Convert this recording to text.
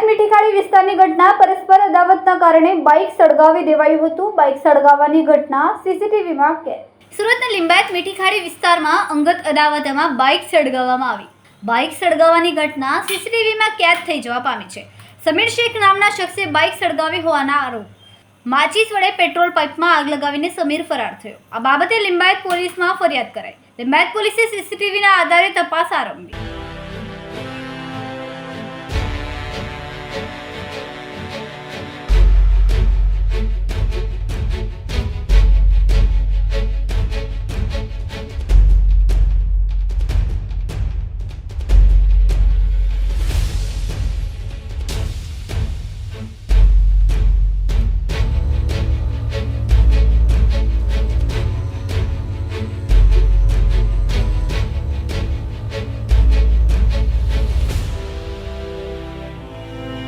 લિંબાયત મીઠીખાડી વિસ્તારની ઘટના પરસ્પર અદાવતના કારણે બાઇક સળગાવી દેવાયું હતું. બાઇક સળગાવવાની ઘટના સીસીટીવીમાં કેદ. સુરતના લિંબાયત મીઠીખાડી વિસ્તારમાં અંગત અદાવતમાં બાઇક સળગાવવામાં આવી. બાઇક સળગાવવાની ઘટના સીસીટીવીમાં કેદ થઈ જવા પામી છે. સમીર શેખ નામના શખ્સે બાઇક સળગાવી હોવાના આરોપ. માચીસ વડે પેટ્રોલ પાઇપમાં આગ લગાવીને સમીર ફરાર થયો. આ બાબતે લિંબાયત પોલીસમાં ફરિયાદ કરાઈ. લિંબાયત પોલીસે સીસીટીવીના આધારે તપાસ આરંભી.